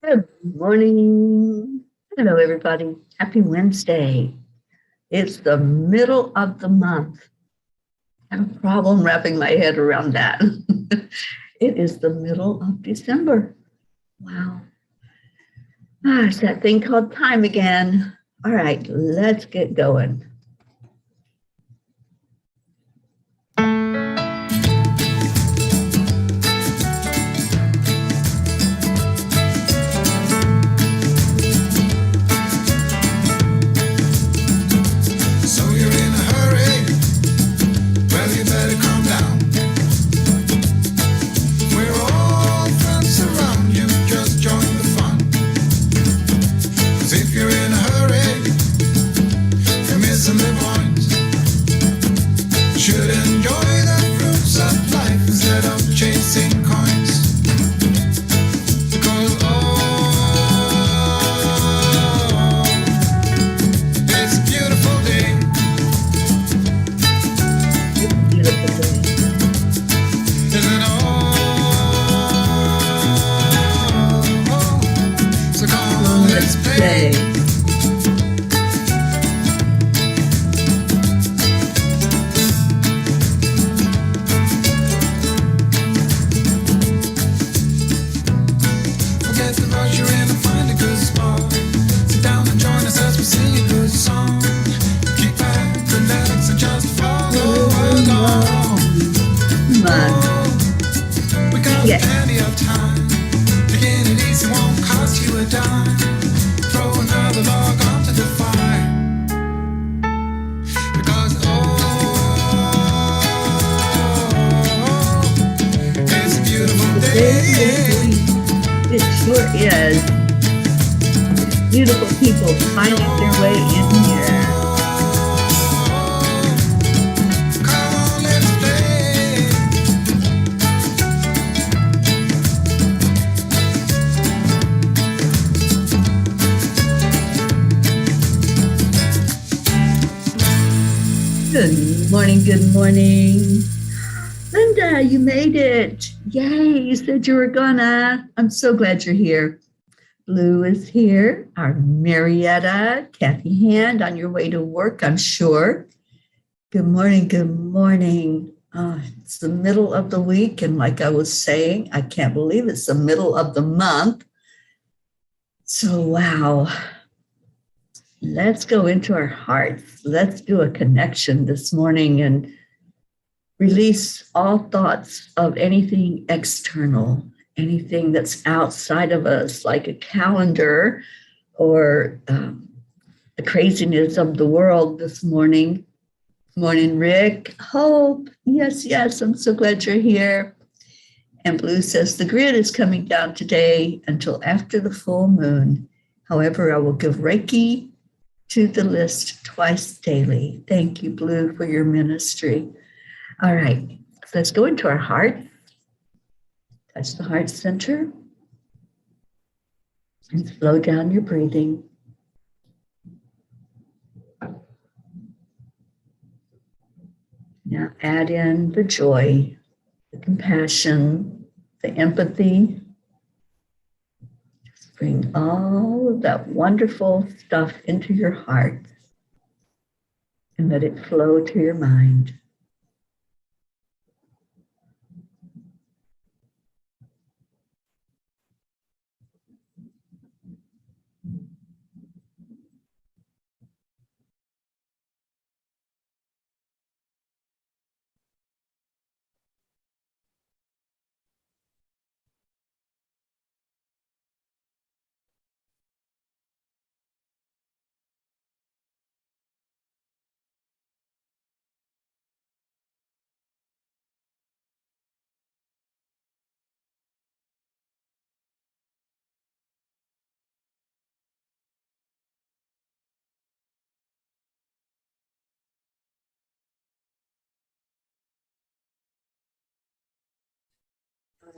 Good morning. Hello, everybody. Happy Wednesday. It's the middle of the month. I have a problem wrapping my head around that. It is the middle of December. Wow. It's that thing called time again. All right, let's get going. It sure is. Beautiful people finding their way in here. Come on, let's play. Good morning, good morning. Linda, you made it. Yay, you said you were gonna. I'm so glad you're here. Blue is here. Our Marietta, Kathy Hand, on your way to work, I'm sure. Good morning, good morning. It's the middle of the week, and like I was saying, I can't believe it's the middle of the month. So, wow. Let's go into our hearts. Let's do a connection this morning and release all thoughts of anything external, anything that's outside of us, like a calendar or the craziness of the world this morning. Morning, Rick. Hope. Yes, yes. I'm so glad you're here. And Blue says the grid is coming down today until after the full moon. However, I will give Reiki to the list twice daily. Thank you, Blue, for your ministry. All right, let's go into our heart. Touch the heart center. And slow down your breathing. Now add in the joy, the compassion, the empathy. Just bring all of that wonderful stuff into your heart and let it flow to your mind.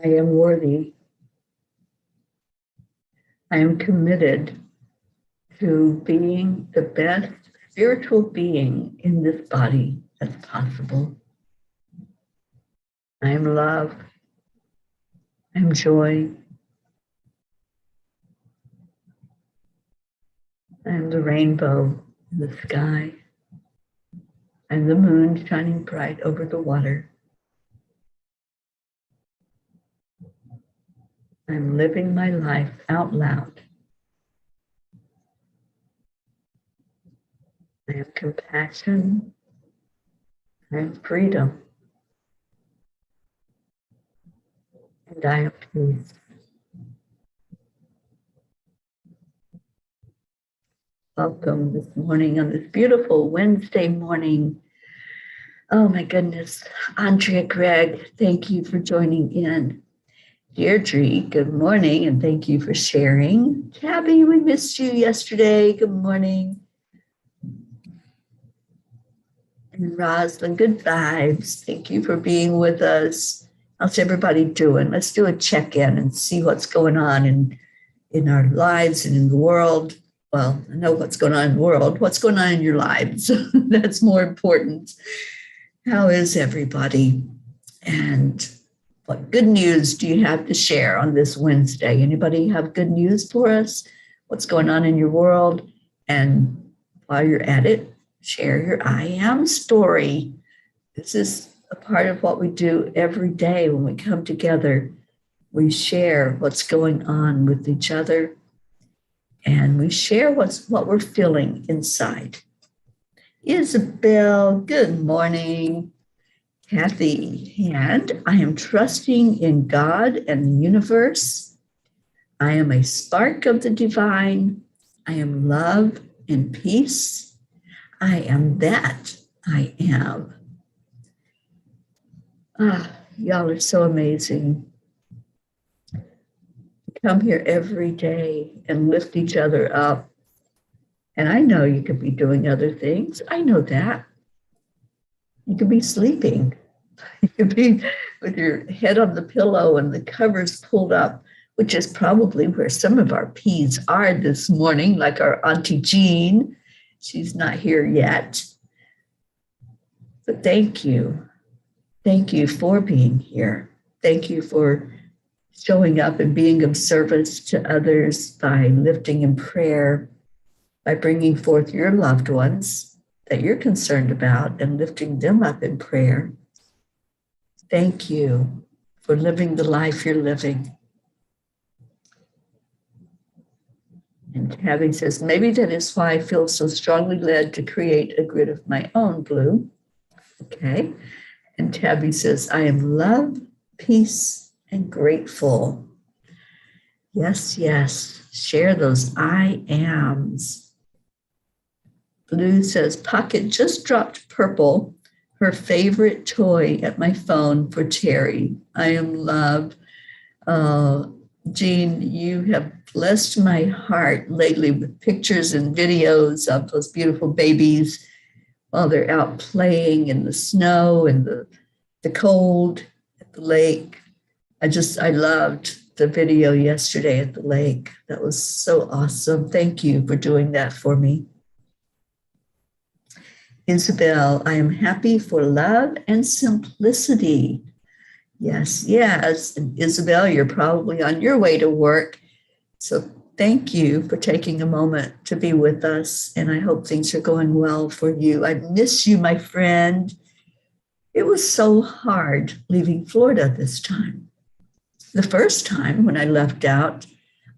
I am worthy. I am committed to being the best spiritual being in this body that's possible. I am love. I am joy. and the rainbow in the sky, and the moon shining bright over the water. I'm living my life out loud. I have compassion. I have freedom. And I have peace. Welcome this morning on this beautiful Wednesday morning. Oh my goodness. Andrea, Greg, thank you for joining in. Deirdre, good morning, and thank you for sharing. Tabby, we missed you yesterday. Good morning. And Roslyn, good vibes. Thank you for being with us. How's everybody doing? Let's do a check-in and see what's going on in our lives and in the world. Well, I know what's going on in the world. What's going on in your lives? That's more important. How is everybody? And what good news do you have to share on this Wednesday? Anybody have good news for us? What's going on in your world? And while you're at it, share your I am story. This is a part of what we do every day when we come together. We share what's going on with each other, and we share what we're feeling inside. Isabel, good morning. Kathy, and I am trusting in God and the universe. I am a spark of the divine. I am love and peace. I am that I am. Y'all are so amazing. Come here every day and lift each other up. And I know you could be doing other things. I know that. You could be sleeping. You could be with your head on the pillow and the covers pulled up, which is probably where some of our peas are this morning, like our Auntie Jean. She's not here yet. But thank you. Thank you for being here. Thank you for showing up and being of service to others by lifting in prayer, by bringing forth your loved ones that you're concerned about and lifting them up in prayer. Thank you for living the life you're living. And Tabby says, maybe that is why I feel so strongly led to create a grid of my own, Blue. Okay. And Tabby says, I am love, peace, and grateful. Yes, yes. Share those I ams. Blue says, Pocket just dropped purple, her favorite toy, at my phone for Teri. I am love. Jean, you have blessed my heart lately with pictures and videos of those beautiful babies while they're out playing in the snow and the cold at the lake. I loved the video yesterday at the lake. That was so awesome. Thank you for doing that for me. Isabel, I am happy for love and simplicity. Yes, yes. And Isabel, you're probably on your way to work. So thank you for taking a moment to be with us. And I hope things are going well for you. I miss you, my friend. It was so hard leaving Florida this time. The first time when I left out,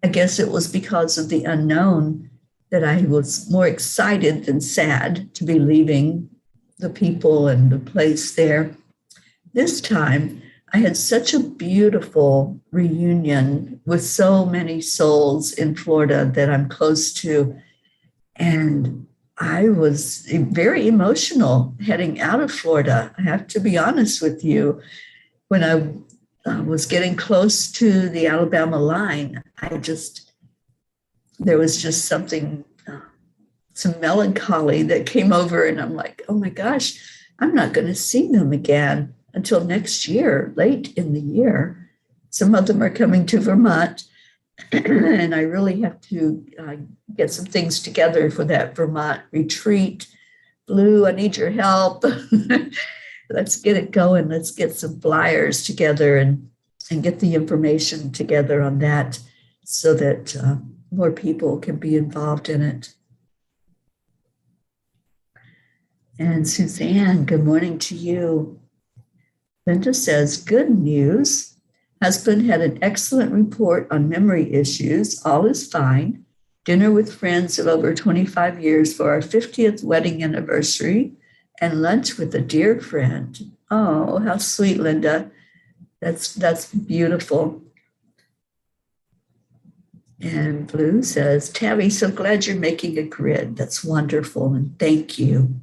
I guess it was because of the unknown that I was more excited than sad to be leaving the people and the place there. This time, I had such a beautiful reunion with so many souls in Florida that I'm close to. And I was very emotional heading out of Florida. I have to be honest with you. When I was getting close to the Alabama line, there was just something, some melancholy that came over, and I'm like, oh my gosh, I'm not going to see them again until next year, late in the year. Some of them are coming to Vermont, and I really have to get some things together for that Vermont retreat. Blue, I need your help. Let's get it going. Let's get some flyers together and get the information together on that so that more people can be involved in it. And Suzanne, good morning to you. Linda says, good news. Husband had an excellent report on memory issues. All is fine. Dinner with friends of over 25 years for our 50th wedding anniversary and lunch with a dear friend. Oh, how sweet, Linda. That's beautiful. And Blue says, Tabby, so glad you're making a grid. That's wonderful. And thank you.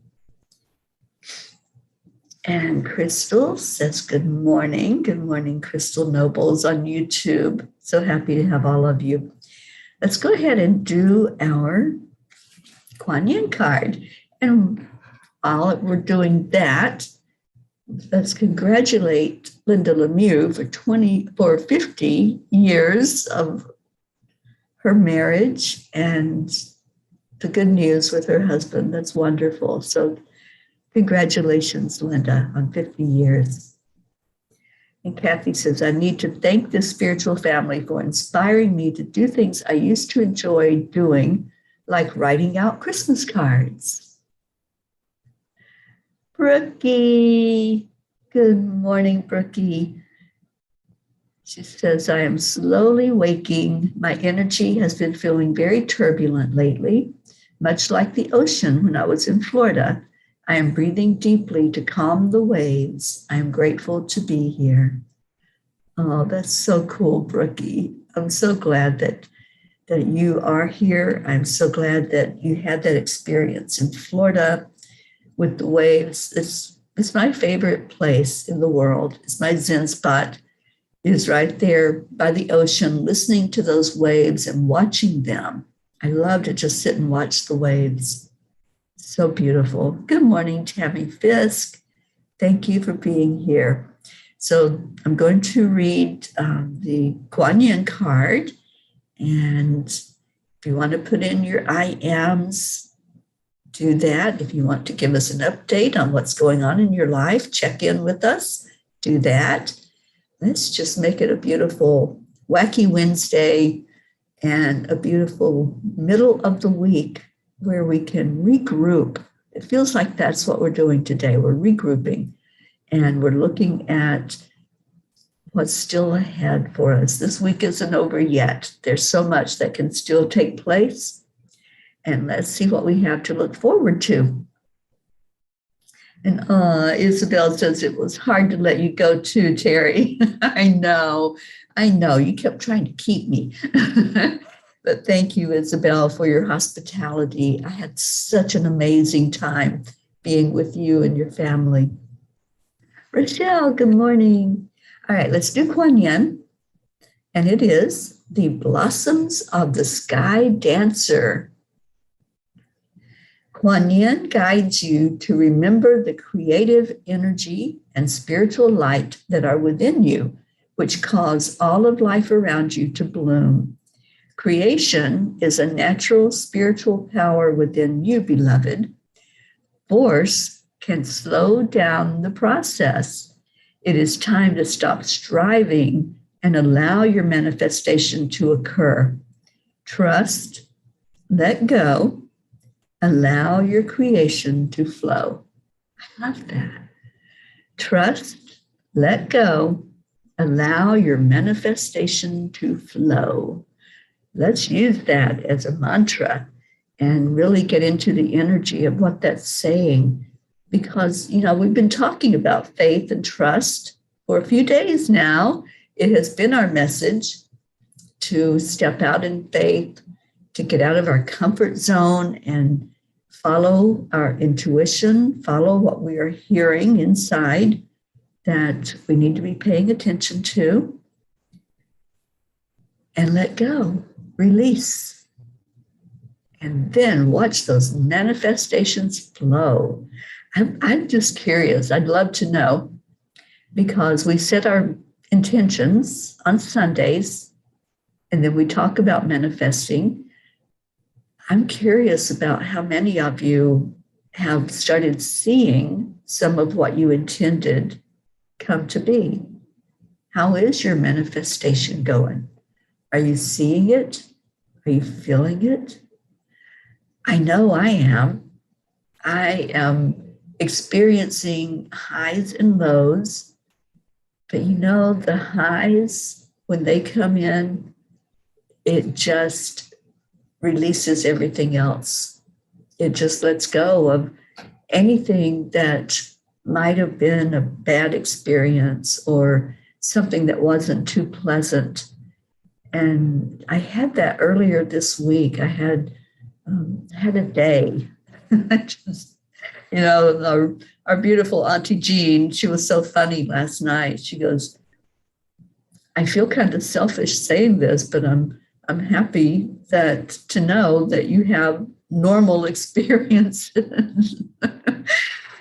And Crystal says, good morning. Good morning, Crystal Nobles on YouTube. So happy to have all of you. Let's go ahead and do our Kuan Yin card. And while we're doing that, let's congratulate Linda Lemieux for 50 years of her marriage and the good news with her husband. That's wonderful. So congratulations, Linda, on 50 years. And Kathy says, I need to thank this spiritual family for inspiring me to do things I used to enjoy doing, like writing out Christmas cards. Brookie, good morning, Brookie. She says, I am slowly waking. My energy has been feeling very turbulent lately, much like the ocean when I was in Florida. I am breathing deeply to calm the waves. I am grateful to be here. Oh, that's so cool, Brookie. I'm so glad that you are here. I'm so glad that you had that experience in Florida with the waves. It's my favorite place in the world. It's my Zen spot. Is right there by the ocean, listening to those waves and watching them. I love to just sit and watch the waves. So beautiful. Good morning, Tammy Fisk. Thank you for being here. So I'm going to read the Kuan Yin card. And if you want to put in your I ams, do that. If you want to give us an update on what's going on in your life, check in with us, do that. Let's just make it a beautiful wacky Wednesday and a beautiful middle of the week where we can regroup. It feels like that's what we're doing today. We're regrouping and we're looking at what's still ahead for us. This week isn't over yet. There's so much that can still take place. And let's see what we have to look forward to. And Isabel says it was hard to let you go too, Teri. I know. You kept trying to keep me. But thank you, Isabel, for your hospitality. I had such an amazing time being with you and your family. Rochelle, good morning. All right, let's do Kuan Yin. And it is the Blossoms of the Sky Dancer. Kuan Yin guides you to remember the creative energy and spiritual light that are within you, which cause all of life around you to bloom. Creation is a natural spiritual power within you, beloved. Force can slow down the process. It is time to stop striving and allow your manifestation to occur. Trust, let go, allow your creation to flow. I love that. Trust, let go, allow your manifestation to flow. Let's use that as a mantra and really get into the energy of what that's saying. Because, we've been talking about faith and trust for a few days now. It has been our message to step out in faith, to get out of our comfort zone and follow our intuition, follow what we are hearing inside that we need to be paying attention to, and let go, release. And then watch those manifestations flow. I'm just curious. I'd love to know, because we set our intentions on Sundays and then we talk about manifesting. I'm curious about how many of you have started seeing some of what you intended come to be. How is your manifestation going? Are you seeing it? Are you feeling it? I know I am. I am experiencing highs and lows. But you know, the highs, when they come in, it just releases everything else. It just lets go of anything that might have been a bad experience or something that wasn't too pleasant. And I had that earlier this week. I had a day. Just, you know, our beautiful Auntie Jean, she was so funny last night. She goes, I feel kind of selfish saying this, but I'm happy that to know that you have normal experiences.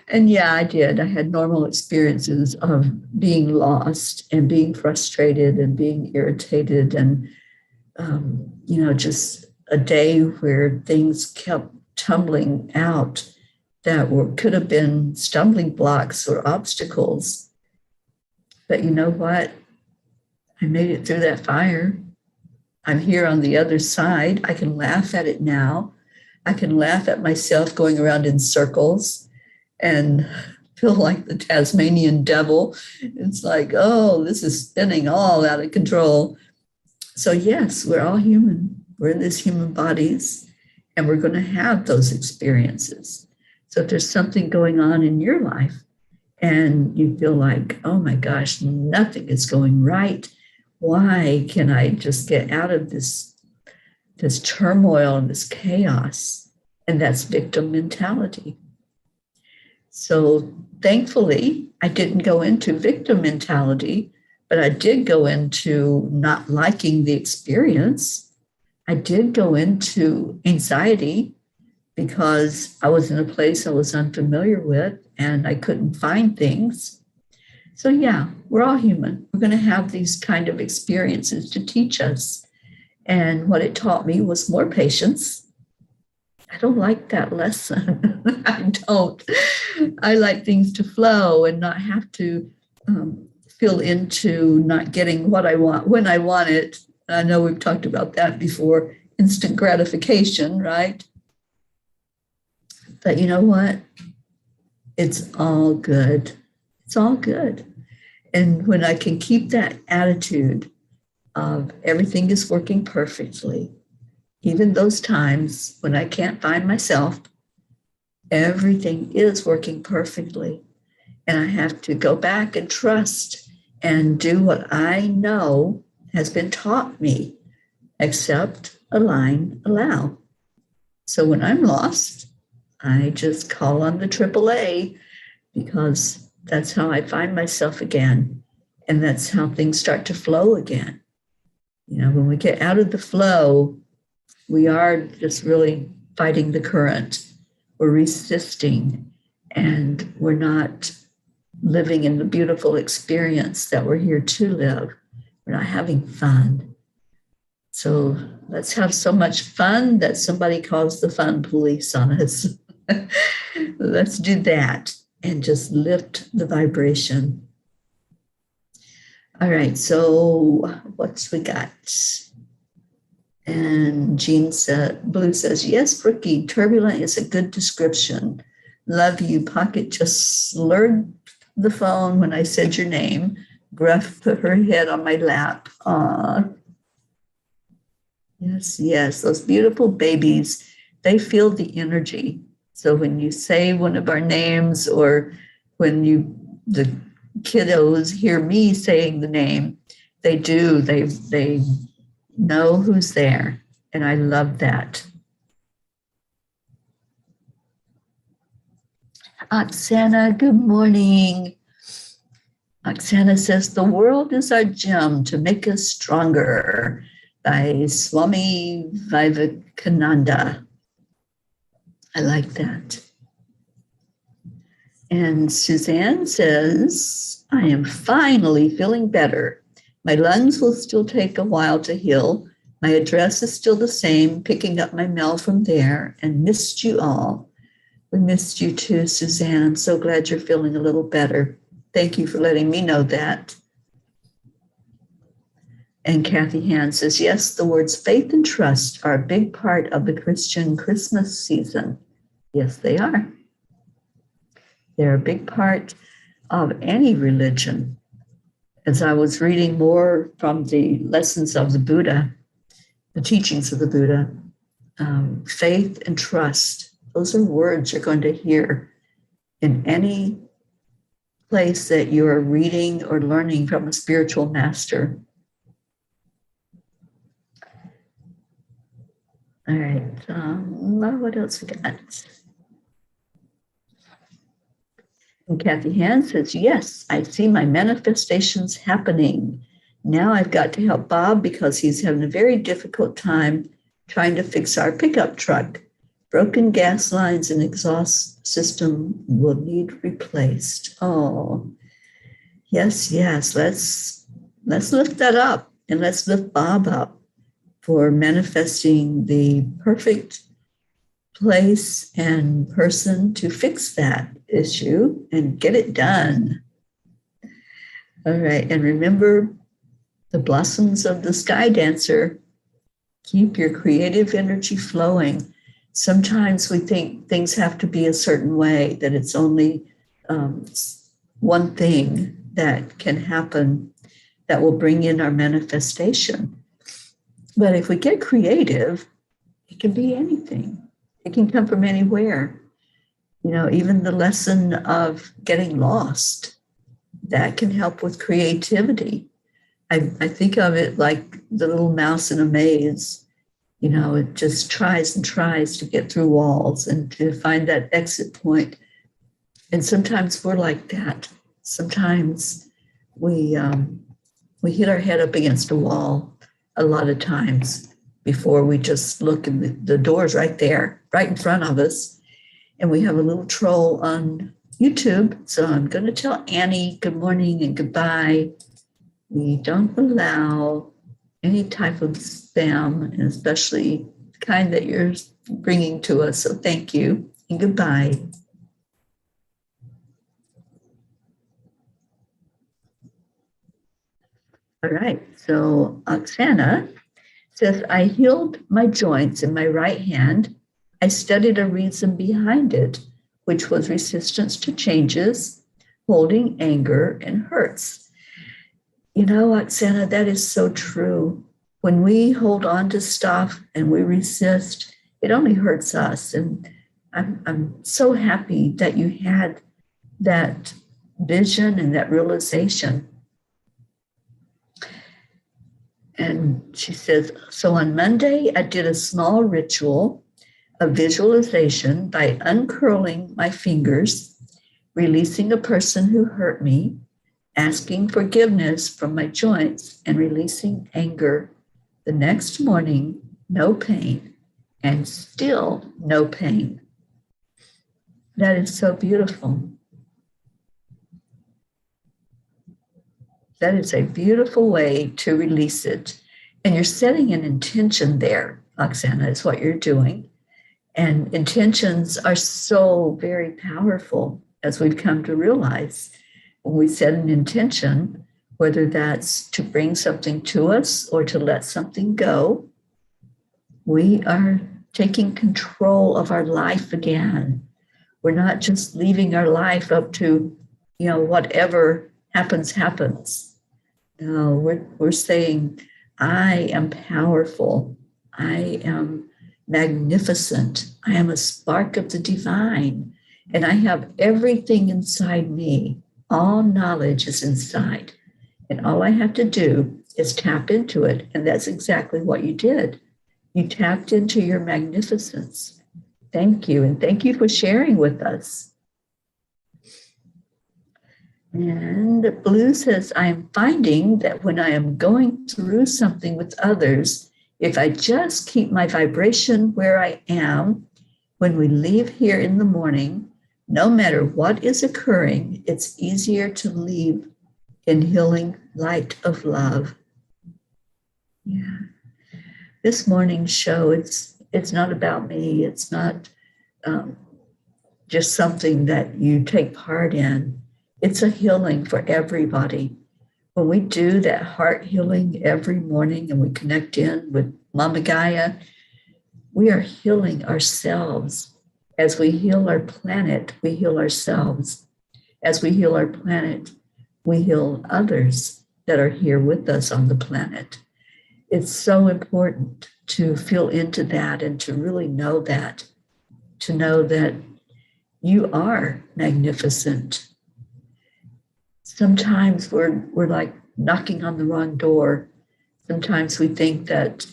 And yeah, I did. I had normal experiences of being lost and being frustrated and being irritated and, just a day where things kept tumbling out that could have been stumbling blocks or obstacles. But you know what? I made it through that fire. I'm here on the other side. I can laugh at it now. I can laugh at myself going around in circles and feel like the Tasmanian devil. It's like, oh, this is spinning all out of control. So yes, we're all human. We're in these human bodies, and we're going to have those experiences. So if there's something going on in your life and you feel like, oh my gosh, nothing is going right, why can I just get out of this turmoil and this chaos? And that's victim mentality. So thankfully, I didn't go into victim mentality, but I did go into not liking the experience. I did go into anxiety because I was in a place I was unfamiliar with and I couldn't find things. So yeah, we're all human. We're going to have these kind of experiences to teach us. And what it taught me was more patience. I don't like that lesson. I don't. I like things to flow and not have to feel into not getting what I want when I want it. I know we've talked about that before, instant gratification, right? But you know what? It's all good. It's all good. And when I can keep that attitude of everything is working perfectly, even those times when I can't find myself, everything is working perfectly. And I have to go back and trust and do what I know has been taught me, accept, align, allow. So when I'm lost, I just call on the AAA because that's how I find myself again. And that's how things start to flow again. You know, when we get out of the flow, we are just really fighting the current. We're resisting, and we're not living in the beautiful experience that we're here to live. We're not having fun. So let's have so much fun that somebody calls the fun police on us. Let's do that and just lift the vibration. All right, so what's we got? And Blue says, yes, Brookie, turbulent is a good description. Love you. Pocket just slurred the phone when I said your name. Gruff put her head on my lap. Aw. Yes, those beautiful babies, they feel the energy. So when you say one of our names or when the kiddos hear me saying the name, they do. They know who's there. And I love that. Oksana, good morning. Oksana says, the world is our gem to make us stronger, by Swami Vivekananda. I like that. And Suzanne says, I am finally feeling better. My lungs will still take a while to heal. My address is still the same, picking up my mail from there, and missed you all. We missed you too, Suzanne. So glad you're feeling a little better. Thank you for letting me know that. And Kathy Hand says, yes, the words faith and trust are a big part of the Christian Christmas season. Yes, they are. They're a big part of any religion. As I was reading more from the lessons of the Buddha, the teachings of the Buddha, faith and trust, those are words you're going to hear in any place that you are reading or learning from a spiritual master. All right, what else we got? And Kathy Hand says, yes, I see my manifestations happening. Now I've got to help Bob because he's having a very difficult time trying to fix our pickup truck. Broken gas lines and exhaust system will need replaced. Oh, yes. Let's lift that up, and let's lift Bob up for manifesting the perfect place and person to fix that issue and get it done. All right, and remember the blossoms of the sky dancer. Keep your creative energy flowing. Sometimes we think things have to be a certain way, that it's only one thing that can happen that will bring in our manifestation. But if we get creative, it can be anything. It can come from anywhere. You know, even the lesson of getting lost, that can help with creativity. I think of it like the little mouse in a maze. You know, it just tries and tries to get through walls and to find that exit point. And sometimes we're like that. Sometimes we hit our head up against a wall a lot of times before we just look, and the door's right there, right in front of us. And we have a little troll on YouTube. So I'm going to tell Annie good morning and goodbye. We don't allow any type of spam, and especially the kind that you're bringing to us. So thank you and goodbye. All right, so Oksana says, I healed my joints in my right hand. I studied a reason behind it, which was resistance to changes, holding anger and hurts. You know, Oksana, that is so true. When we hold on to stuff and we resist, it only hurts us. And I'm so happy that you had that vision and that realization. And she says, so on Monday, I did a small ritual of visualization by uncurling my fingers, releasing a person who hurt me, asking forgiveness from my joints, and releasing anger. The next morning, no pain, and still no pain. That is so beautiful. That is a beautiful way to release it. And you're setting an intention there, Oksana, is what you're doing. And intentions are so very powerful, as we've come to realize. When we set an intention, whether that's to bring something to us or to let something go, we are taking control of our life again. We're not just leaving our life up to, whatever happens. No, we're saying, I am powerful. I am magnificent. I am a spark of the divine. And I have everything inside me. All knowledge is inside. And all I have to do is tap into it. And that's exactly what you did. You tapped into your magnificence. Thank you. And thank you for sharing with us. And Blue says, I am finding that when I am going through something with others, if I just keep my vibration where I am, when we leave here in the morning, no matter what is occurring, it's easier to leave in healing light of love. Yeah. This morning's show, it's not about me. It's not just something that you take part in. It's a healing for everybody. When we do that heart healing every morning and we connect in with Mama Gaia, we are healing ourselves. As we heal our planet, we heal ourselves. As we heal our planet, we heal others that are here with us on the planet. It's so important to feel into that and to really know that, to know that you are magnificent. Sometimes we're like knocking on the wrong door. Sometimes we think that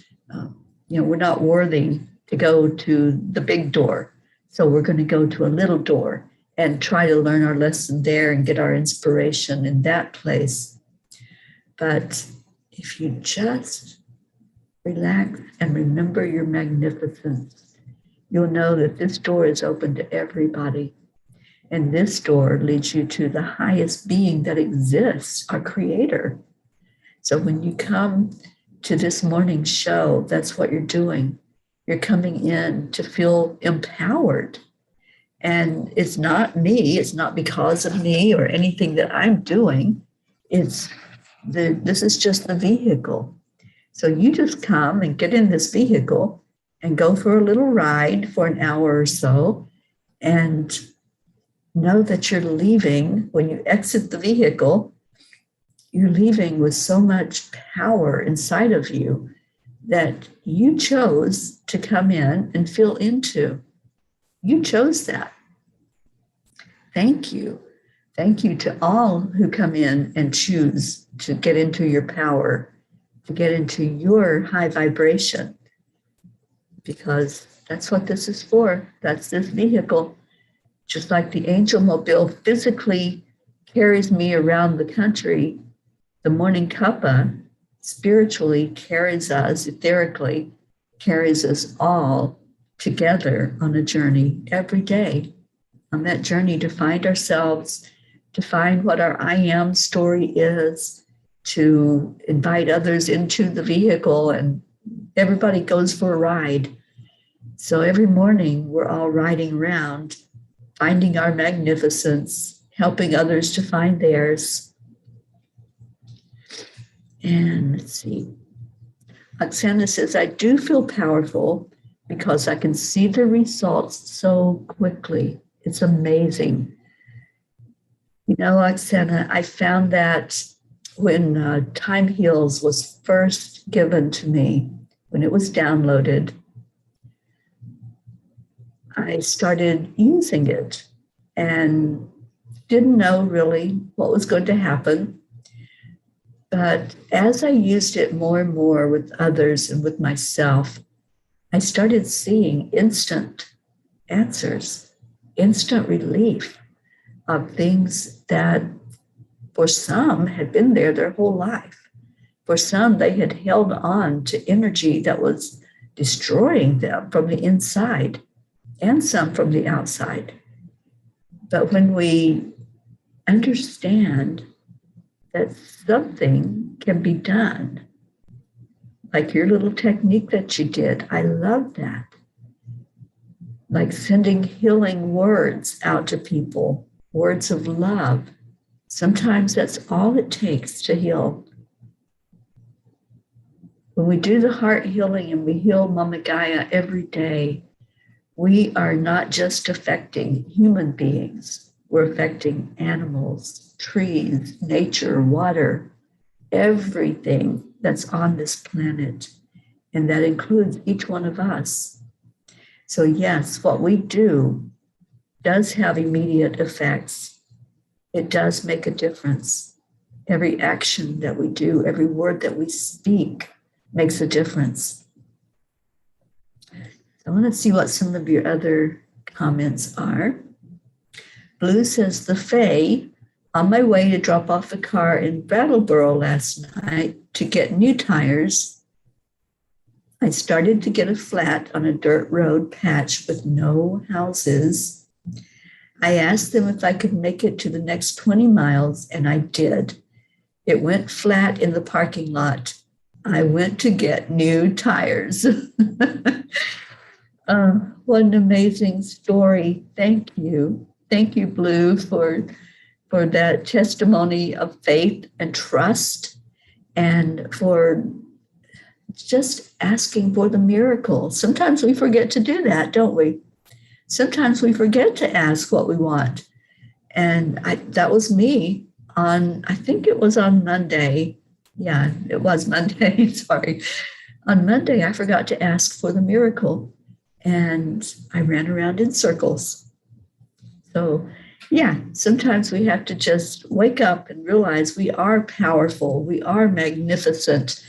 we're not worthy to go to the big door, so we're going to go to a little door and try to learn our lesson there and get our inspiration in that place. But if you just relax and remember your magnificence, you'll know that this door is open to everybody. And this door leads you to the highest being that exists, our creator. So when you come to this morning's show, that's what you're doing. You're coming in to feel empowered. And it's not me, it's not because of me or anything that I'm doing. This is just the vehicle. So you just come and get in this vehicle and go for a little ride for an hour or so and know that you're leaving. When you exit the vehicle, you're leaving with so much power inside of you that you chose to come in and feel into. You chose that. Thank you. Thank you to all who come in and choose to get into your power, to get into your high vibration, because that's what this is for. That's this vehicle. Just like the Angel Mobile physically carries me around the country, the morning Cuppa spiritually carries us, etherically carries us all together on a journey every day, on that journey to find ourselves, to find what our I am story is, to invite others into the vehicle, and everybody goes for a ride. So every morning we're all riding around, finding our magnificence, helping others to find theirs. And let's see. Oksana says, I do feel powerful because I can see the results so quickly. It's amazing. You know, Oksana, I found that when Time Heals was first given to me, when it was downloaded, I started using it and didn't know really what was going to happen. But as I used it more and more with others and with myself, I started seeing instant answers, instant relief of things that for some had been there their whole life. For some, they had held on to energy that was destroying them from the inside, and some from the outside. But when we understand that something can be done, like your little technique that you did, I love that. Like sending healing words out to people, words of love. Sometimes that's all it takes to heal. When we do the heart healing and we heal Mama Gaia every day, we are not just affecting human beings, we're affecting animals, trees, nature, water, everything that's on this planet. And that includes each one of us. So yes, what we do does have immediate effects. It does make a difference. Every action that we do, every word that we speak makes a difference. I want to see what some of your other comments are. Blue says, the Fae, on my way to drop off the car in Brattleboro last night to get new tires, I started to get a flat on a dirt road patch with no houses. I asked them if I could make it to the next 20 miles, and I did. It went flat in the parking lot. I went to get new tires. What an amazing story. Thank you. Thank you, Blue, for that testimony of faith and trust, and for just asking for the miracle. Sometimes we forget to do that, don't we? sometimes we forget to ask what we want. And that was me I think it was on Monday. Yeah, it was Monday. Sorry. On Monday, I forgot to ask for the miracle and I ran around in circles. So, yeah, sometimes we have to just wake up and realize we are powerful, we are magnificent,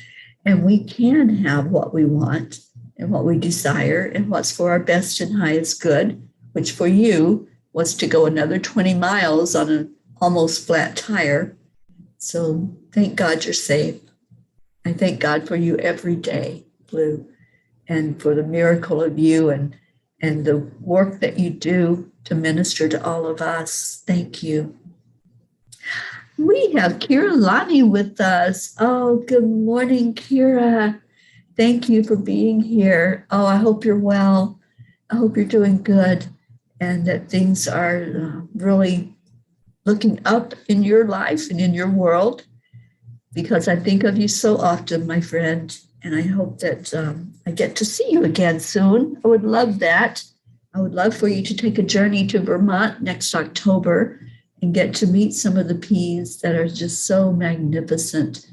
and we can have what we want and what we desire and what's for our best and highest good, which for you was to go another 20 miles on an almost flat tire. So thank God you're safe. I thank God for you every day, Blue, and for the miracle of you and the work that you do to minister to all of us. Thank you. We have Kira Lani with us. Oh, good morning, Kira. Thank you for being here. Oh, I hope you're well. I hope you're doing good and that things are really looking up in your life and in your world, because I think of you so often, my friend, and I hope that I get to see you again soon. I would love that. I would love for you to take a journey to Vermont next October and get to meet some of the peas that are just so magnificent.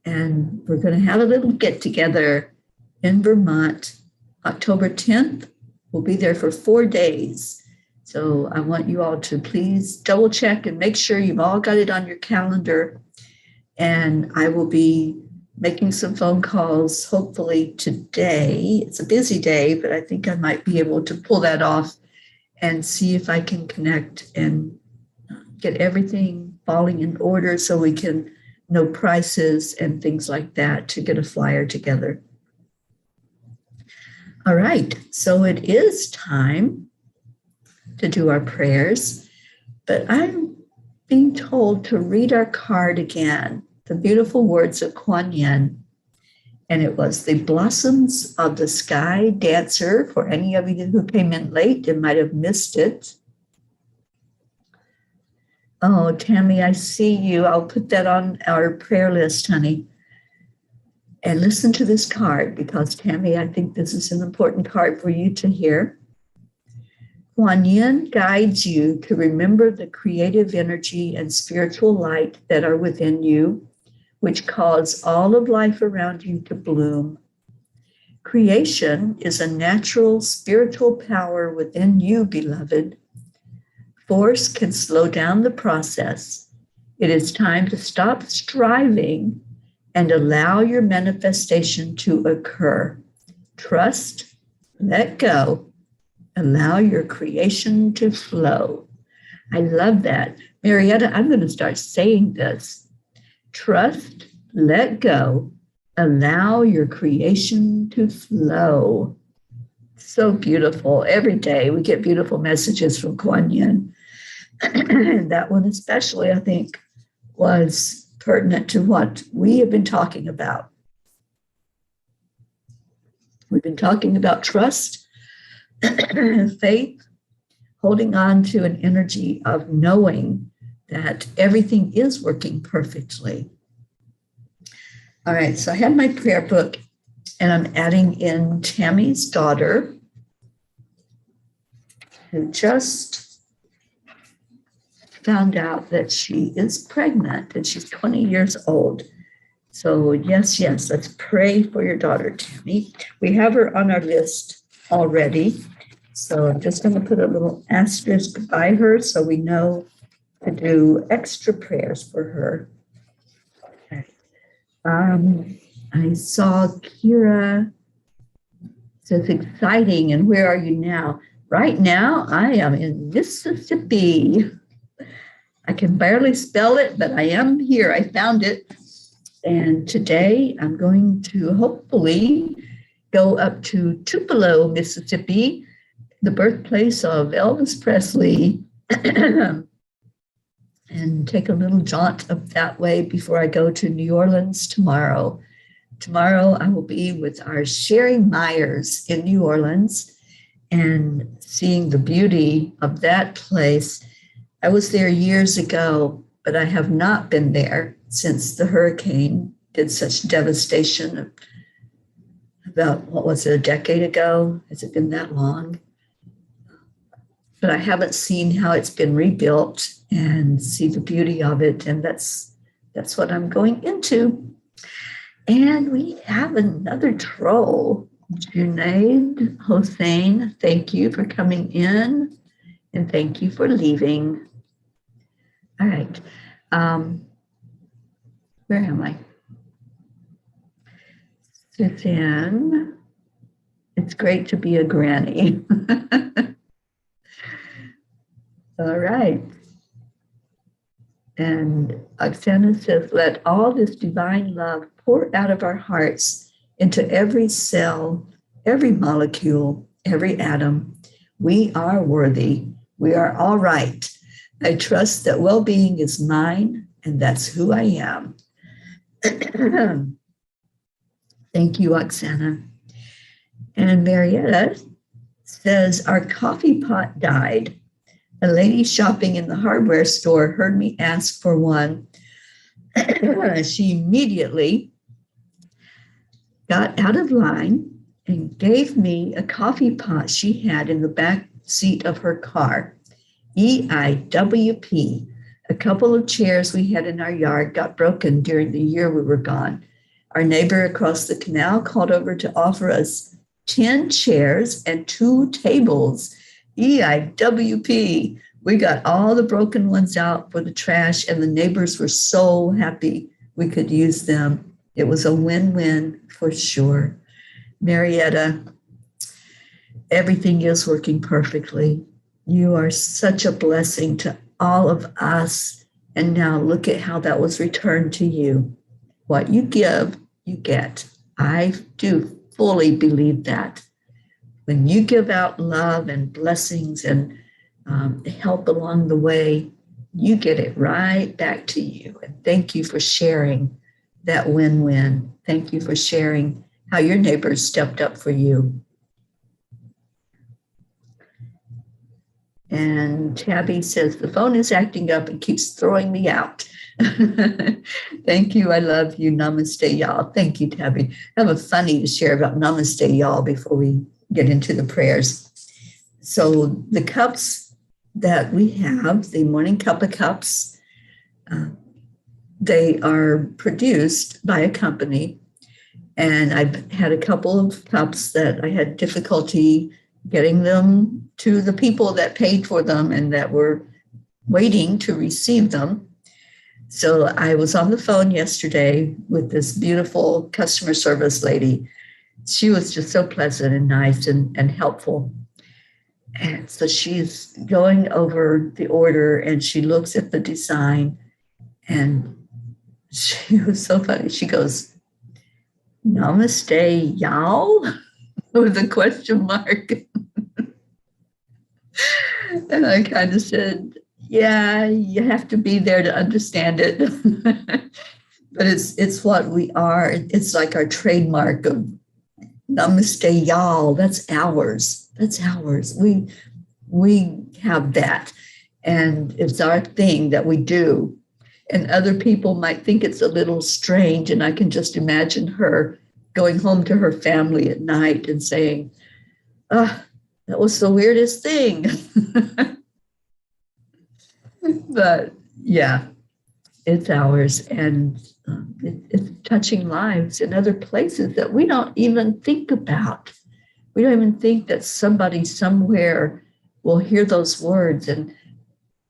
And we're going to have a little get together in Vermont, October 10th. We'll be there for 4 days. So I want you all to please double check and make sure you've all got it on your calendar. And I will be making some phone calls, hopefully today. It's a busy day, but I think I might be able to pull that off and see if I can connect and get everything falling in order so we can know prices and things like that to get a flyer together. All right, so it is time to do our prayers, but I'm being told to read our card again, the beautiful words of Kuan Yin. And it was the blossoms of the sky dancer. For any of you who came in late and might have missed it. Oh, Tammy, I see you. I'll put that on our prayer list, honey. And listen to this card because, Tammy, I think this is an important card for you to hear. Kuan Yin guides you to remember the creative energy and spiritual light that are within you, which cause all of life around you to bloom. Creation is a natural spiritual power within you, beloved. Force can slow down the process. It is time to stop striving and allow your manifestation to occur. Trust, let go, allow your creation to flow. I love that. Marietta, I'm going to start saying this. Trust, let go, allow your creation to flow. So beautiful. Every day we get beautiful messages from Kuan Yin. And that one especially, I think, was pertinent to what we have been talking about. We've been talking about trust, faith, holding on to an energy of knowing that everything is working perfectly. All right, so I have my prayer book, and I'm adding in Tammy's daughter, who just found out that she is pregnant, and she's 20 years old. So yes, let's pray for your daughter, Tammy. We have her on our list already. So I'm just going to put a little asterisk by her so we know to do extra prayers for her. Okay. I saw Kira says exciting. And where are you now? Right now, I am in Mississippi. I can barely spell it, but I am here. I found it. And today I'm going to hopefully go up to Tupelo, Mississippi, the birthplace of Elvis Presley, and take a little jaunt up that way before I go to New Orleans tomorrow. Tomorrow I will be with our Sherry Myers in New Orleans and seeing the beauty of that place. I was there years ago, but I have not been there since the hurricane did such devastation about, what was it, a decade ago? Has it been that long? but I haven't seen how it's been rebuilt and see the beauty of it. And that's what I'm going into. And we have another troll, Junaid Hossein. Thank you for coming in and thank you for leaving. All right. Where am I? Suzanne, it's great to be a granny. All right. And Oksana says, let all this divine love pour out of our hearts into every cell, every molecule, every atom. We are worthy. We are all right. I trust that well-being is mine, and that's who I am. Thank you, Oksana. And Marietta says, our coffee pot died. A lady shopping in the hardware store heard me ask for one. She immediately got out of line and gave me a coffee pot she had in the back seat of her car. EIWP. A couple of chairs we had in our yard got broken during the year we were gone. Our neighbor across the canal called over to offer us 10 chairs and 2 tables. EIWP. We got all the broken ones out for the trash, and the neighbors were so happy we could use them. It was a win-win for sure. Marietta, everything is working perfectly. You are such a blessing to all of us. And now look at how that was returned to you. What you give, you get. I do fully believe that. When you give out love and blessings and help along the way, you get it right back to you. And thank you for sharing that win-win. Thank you for sharing how your neighbors stepped up for you. And Tabby says, the phone is acting up and keeps throwing me out. Thank you. I love you. Namaste, y'all. Thank you, Tabby. I have a funny to share about Namaste, y'all, before we get into the prayers. So the cups that we have, the morning Cuppa cups, they are produced by a company. And I've had a couple of cups that I had difficulty getting them to the people that paid for them and that were waiting to receive them. So I was on the phone yesterday with this beautiful customer service lady. She was just so pleasant and nice and helpful. And so she's going over the order and she looks at the design and she was so funny. She goes, Namaste, y'all, with a question mark. And I kind of said, yeah, you have to be there to understand it. But it's what we are. It's like our trademark of Namaste, y'all. That's ours. That's ours. We have that. And it's our thing that we do. And other people might think it's a little strange. And I can just imagine her going home to her family at night and saying, that was the weirdest thing. But yeah, it's ours. And it's touching lives in other places that we don't even think about. We don't even think that somebody somewhere will hear those words and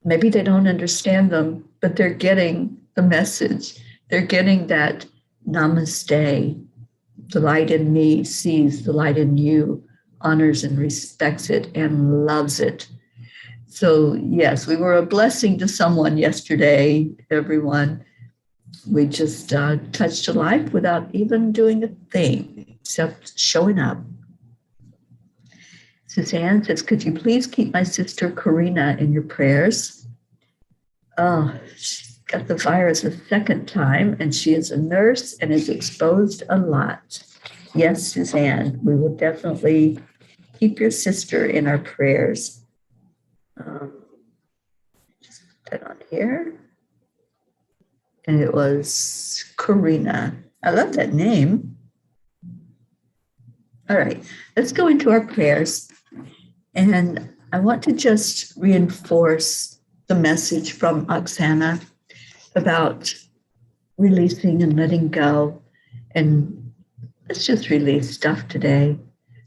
maybe they don't understand them, but they're getting the message. They're getting that namaste. The light in me sees the light in you, honors and respects it and loves it. So yes, we were a blessing to someone yesterday, everyone. We just touched a life without even doing a thing except showing up. Suzanne says, could you please keep my sister Karina in your prayers? Oh, she got the virus a second time, and she is a nurse and is exposed a lot. Yes, Suzanne, we will definitely keep your sister in our prayers. Just put that on here. And it was Karina. I love that name. All right, let's go into our prayers. And I want to just reinforce the message from Oksana about releasing and letting go. And let's just release stuff today.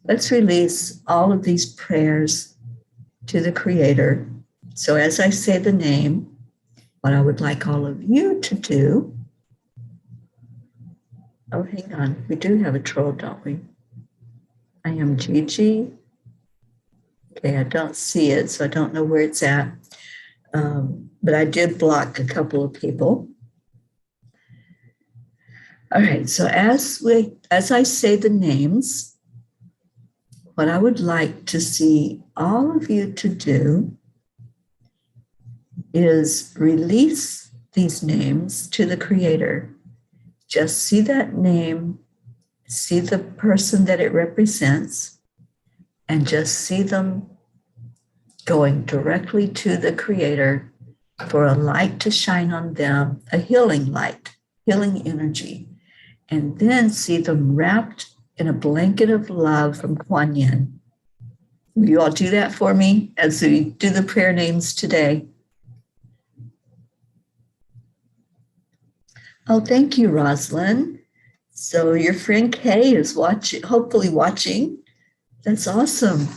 Let's release all of these prayers to the Creator. So as I say the name, what I would like all of you to do. Oh, hang on. We do have a troll, don't we? I am Gigi. Okay, I don't see it, so I don't know where it's at. But I did block a couple of people. All right, so as I say the names, what I would like to see all of you to do is release these names to the Creator. Just see that name, see the person that it represents, and just see them going directly to the Creator for a light to shine on them, a healing light, healing energy. And then see them wrapped in a blanket of love from Kuan Yin. Will you all do that for me as we do the prayer names today? Oh, thank you, Rosalind. So your friend Kay is watching, hopefully watching. That's awesome.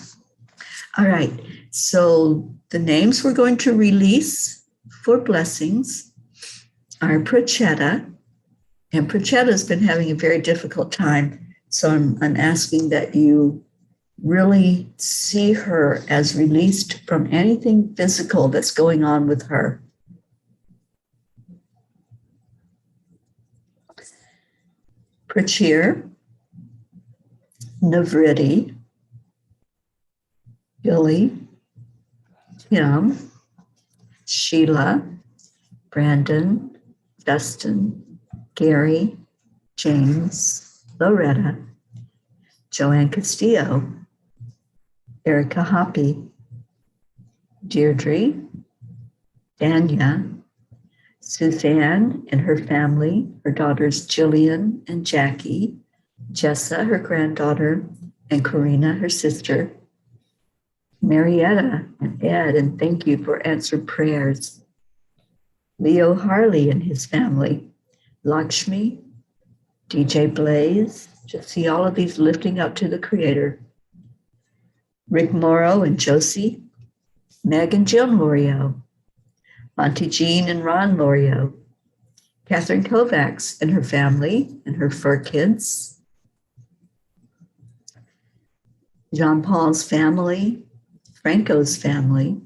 All right. So the names we're going to release for blessings are Prachetta. And Prachetta's been having a very difficult time. So I'm asking that you really see her as released from anything physical that's going on with her. Prachir, Navriti, Billy, Tim, Sheila, Brandon, Dustin, Gary, James, Loretta, Joanne Castillo, Erica Hoppy, Deirdre, Danya, Suzanne and her family, her daughters Jillian and Jackie, Jessa, her granddaughter, and Karina, her sister, Marietta and Ed, and thank you for answered prayers, Leo Harley and his family, Lakshmi, DJ Blaze, just see all of these lifting up to the Creator. Rick Morrow and Josie, Meg and Jim Lorio, Monty Jean and Ron Lorio, Catherine Kovacs and her family and her fur kids, John Paul's family, Franco's family,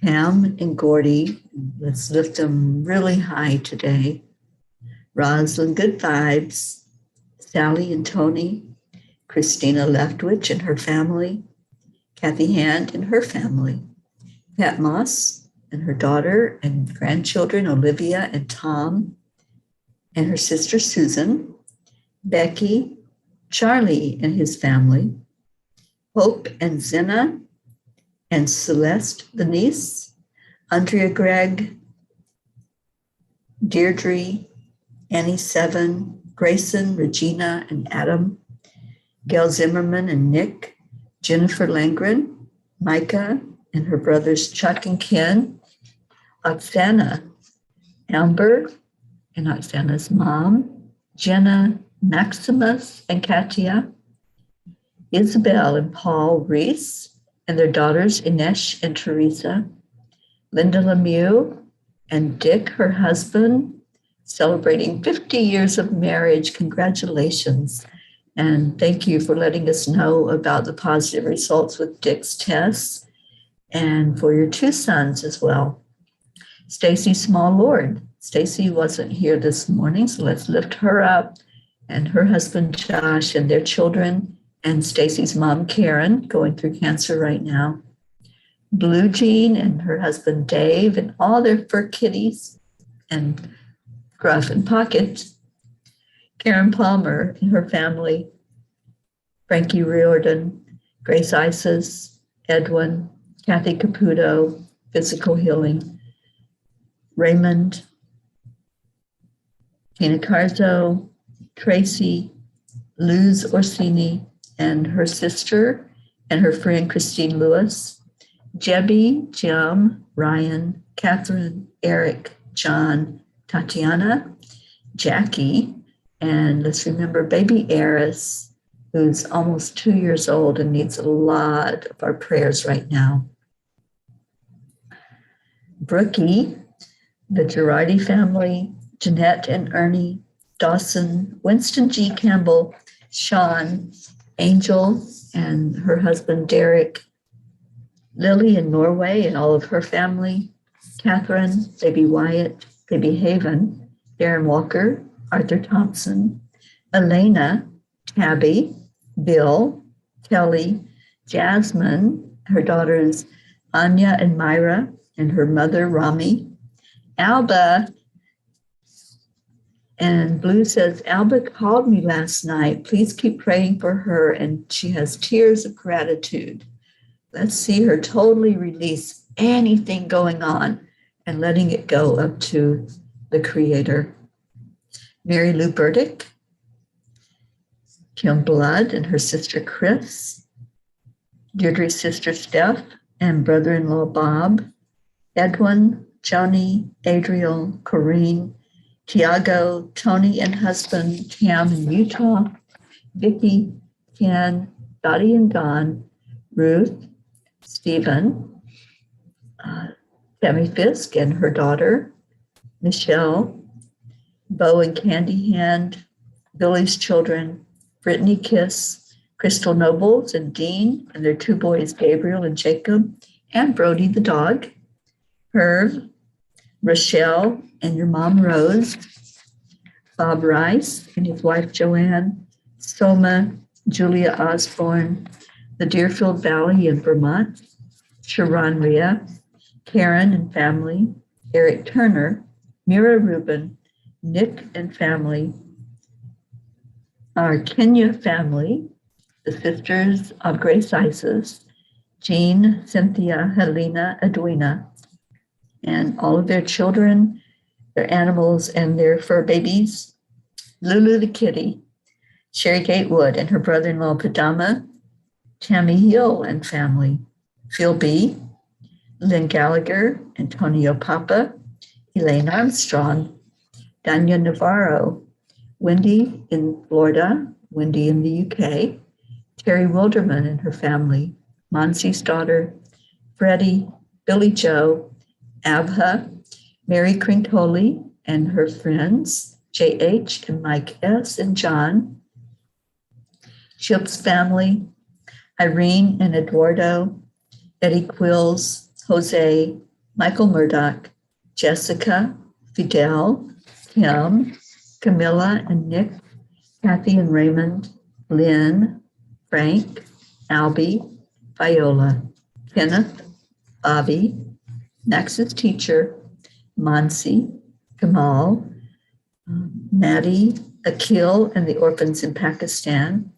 Pam and Gordy, let's lift them really high today, Rosalind Good Vibes, Sally and Tony, Christina Leftwich and her family, Kathy Hand and her family, Pat Moss and her daughter and grandchildren, Olivia and Tom, and her sister Susan, Becky, Charlie and his family, Hope and Zena, and Celeste, the niece, Andrea Gregg, Deirdre, Annie Seven, Grayson, Regina, and Adam, Gail Zimmerman and Nick, Jennifer Langren, Micah, and her brothers Chuck and Ken, Oksana, Amber, and Oksana's mom, Jenna, Maximus, and Katia, Isabel and Paul Reese, and their daughters Inesh and Teresa, Linda Lemieux, and Dick, her husband, celebrating 50 years of marriage. Congratulations. And thank you for letting us know about the positive results with Dick's tests and for your two sons as well. Stacy Small Lord. Stacy wasn't here this morning, so let's lift her up and her husband Josh and their children and Stacy's mom Karen going through cancer right now. Blue Jean and her husband Dave and all their fur kitties and Gruff and Pocket, Karen Palmer and her family, Frankie Riordan, Grace Isis, Edwin, Kathy Caputo, Physical Healing, Raymond, Tina Carzo, Tracy, Luz Orsini, and her sister and her friend Christine Lewis, Jebby, Jim, Ryan, Catherine, Eric, John, Tatiana, Jackie, and let's remember baby Eris, who's almost 2 years old and needs a lot of our prayers right now. Brookie, the Girardi family, Jeanette and Ernie, Dawson, Winston G. Campbell, Sean, Angel, and her husband Derek, Lily in Norway and all of her family, Catherine, baby Wyatt, baby Haven, Darren Walker, Arthur Thompson, Elena, Tabby, Bill, Kelly, Jasmine, her daughters Anya and Myra, and her mother Rami, Alba. And Blue says, Alba called me last night. Please keep praying for her. And she has tears of gratitude. Let's see her totally release anything going on and letting it go up to the Creator. Mary Lou Burdick, Kim Blood and her sister Chris, Deirdre's sister Steph and brother-in-law Bob, Edwin, Joni, Adriel, Corrine, Tiago, Tony and husband, Tam in Utah, Vicky, Ken, Dottie and Don, Ruth, Stephen, Tammy Fisk and her daughter, Michelle, Bo and Candy Hand, Billy's children, Brittany Kiss, Crystal Nobles and Dean and their two boys, Gabriel and Jacob, and Brody the dog, Herb, Rochelle and your mom Rose, Bob Rice and his wife Joanne, Soma, Julia Osborne, the Deerfield Valley in Vermont, Sharon Rhea, Karen and family, Eric Turner, Mira Rubin, Nick and family, our Kenya family, the sisters of Grace Isis, Jean, Cynthia, Helena, Edwina, and all of their children, their animals, and their fur babies, Lulu the kitty, Sherry Gatewood and her brother-in-law Padama, Tammy Hill and family, Phil B., Lynn Gallagher, Antonio Papa, Elaine Armstrong, Danya Navarro, Wendy in Florida, Wendy in the UK, Terry Wilderman and her family, Monsi's daughter, Freddie, Billy Joe, Abha, Mary Crinkoli and her friends, JH and Mike S. and John, Chip's family, Irene and Eduardo, Eddie Quills, Jose, Michael Murdoch, Jessica, Fidel, Kim, Camilla and Nick, Kathy and Raymond, Lynn, Frank, Albie, Viola, Kenneth, Bobby, Max's teacher, Mansi, Kamal, Maddie, Akil and the orphans in Pakistan,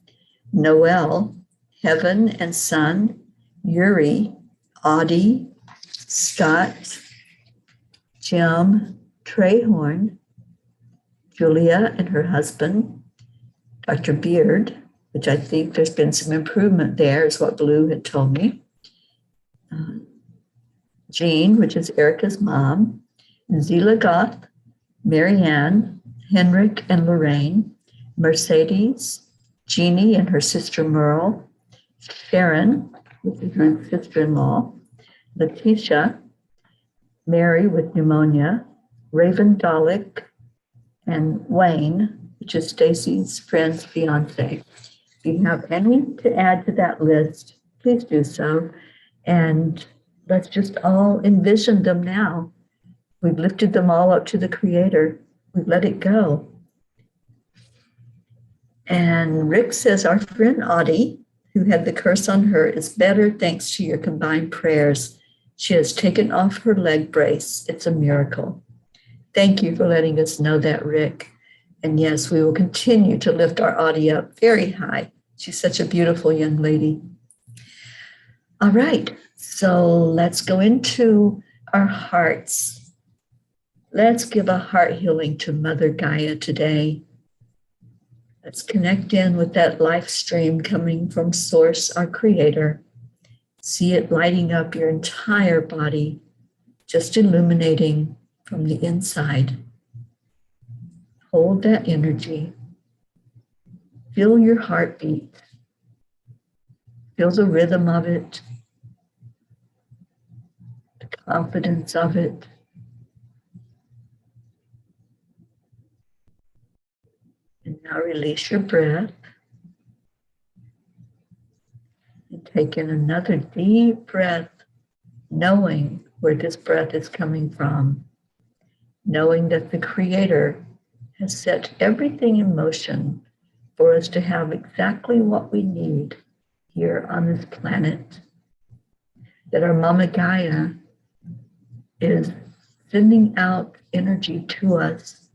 Noel, Heaven and Son, Yuri, Audie, Scott, Jim, Trehorn, Julia and her husband, Dr. Beard, which I think there's been some improvement there, is what Blue had told me. Jean, which is Erica's mom, Zila Goth, Marianne, Henrik and Lorraine, Mercedes, Jeannie and her sister Merle, Sharon, which is her sister-in-law, Letitia, Mary with pneumonia, Raven Dalek, and Wayne, which is Stacy's friend's fiance. If you have any to add to that list, please do so. And let's just all envision them now. We've lifted them all up to the Creator. We've let it go. And Rick says, our friend Audie, who had the curse on her, is better thanks to your combined prayers. She has taken off her leg brace. It's a miracle. Thank you for letting us know that, Rick. And yes, we will continue to lift our Audie up very high. She's such a beautiful young lady. All right, so let's go into our hearts. Let's give a heart healing to Mother Gaia today. Let's connect in with that life stream coming from Source, our Creator. See it lighting up your entire body, just illuminating from the inside. Hold that energy. Feel your heartbeat. Feel the rhythm of it, the confidence of it. And now release your breath. And take in another deep breath, knowing where this breath is coming from, knowing that the Creator has set everything in motion for us to have exactly what we need here on this planet. That our Mama Gaia is sending out energy to us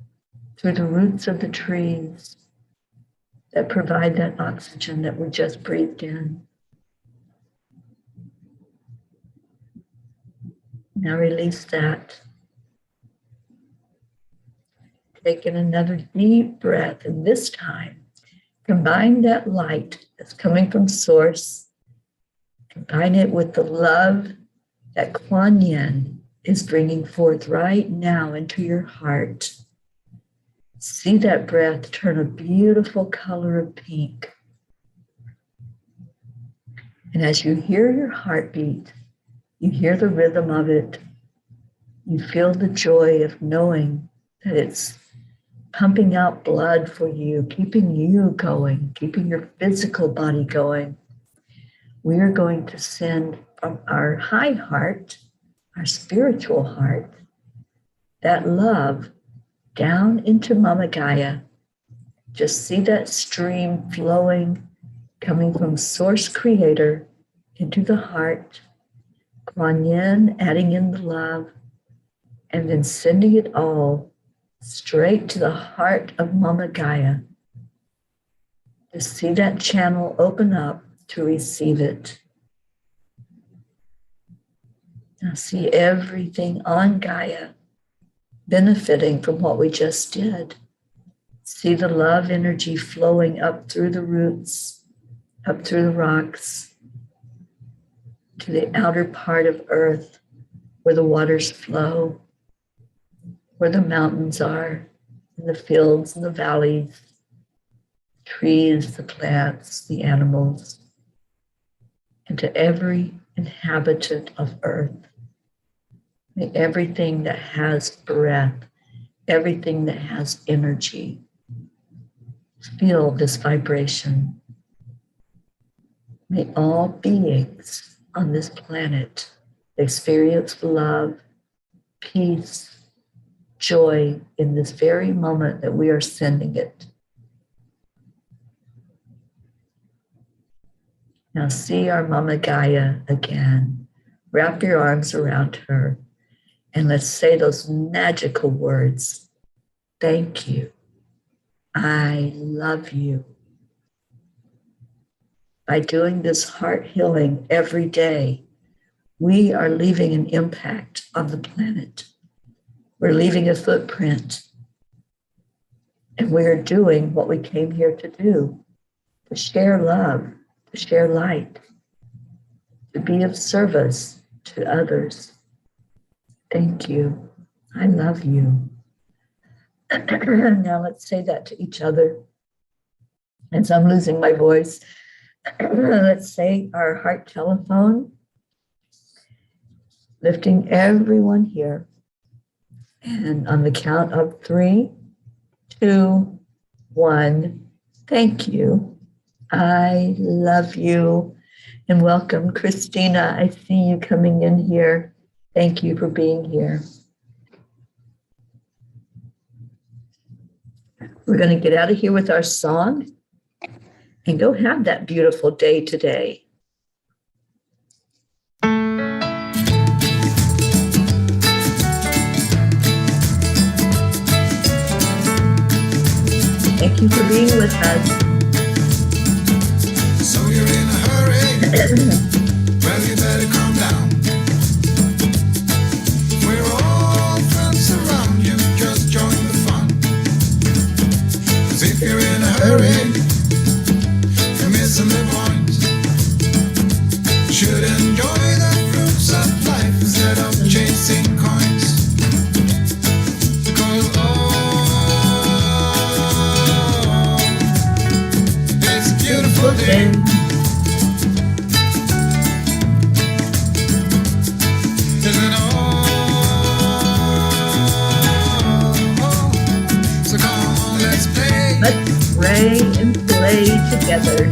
through the roots of the trees that provide that oxygen that we just breathed in. Now release that. Take in another deep breath, and this time, combine that light that's coming from Source, combine it with the love that Kuan Yin is bringing forth right now into your heart. See that breath turn a beautiful color of pink. And as you hear your heartbeat, you hear the rhythm of it, you feel the joy of knowing that it's pumping out blood for you, keeping you going, keeping your physical body going. We are going to send from our high heart, our spiritual heart, that love down into Mama Gaia. Just see that stream flowing, coming from Source Creator into the heart, Kuan Yin adding in the love, and then sending it all straight to the heart of Mama Gaia. Just see that channel open up to receive it. Now see everything on Gaia benefiting from what we just did. See the love energy flowing up through the roots, up through the rocks, to the outer part of Earth where the waters flow, where the mountains are, and the fields and the valleys, trees, the plants, the animals, and to every inhabitant of Earth. May everything that has breath, everything that has energy, feel this vibration. May all beings on this planet experience love, peace, joy in this very moment that we are sending it. Now see our Mama Gaia again. Wrap your arms around her and let's say those magical words. Thank you. I love you. By doing this heart healing every day, we are leaving an impact on the planet. We're leaving a footprint. And we are doing what we came here to do, to share love, to share light, to be of service to others. Thank you. I love you. Now let's say that to each other. As I'm losing my voice, let's say our heart telephone, lifting everyone here. And on the count of 3, 2, 1, thank you. I love you. And welcome, Christina. I see you coming in here. Thank you for being here. We're going to get out of here with our song and go have that beautiful day today. Thank you for being with us. So you're in a hurry? Well, you better calm down. We're all friends around you, just join the fun. 'Cause if you're in a hurry, you're missing the point. Should enjoy Let's pray and play together.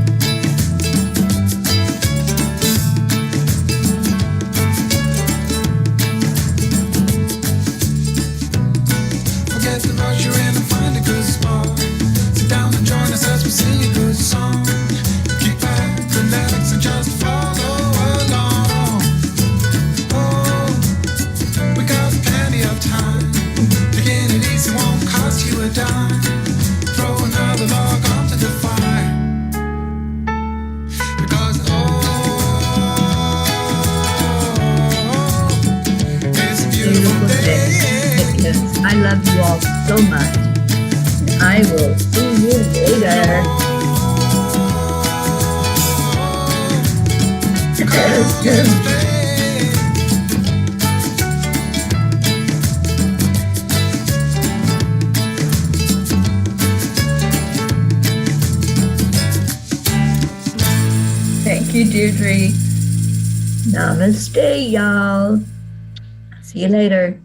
Forget the rush, you're in and find a good spot. Sit down and join us as we sing a good song. Keep back, relax, and just follow along. Oh, we got plenty of time. Taking it easy won't cost you a dime. Throw another log onto the fire. Because it's a beautiful day. Yes, I love you all so much. I will see you later. Thank you, Deirdre. Namaste, y'all. See you later.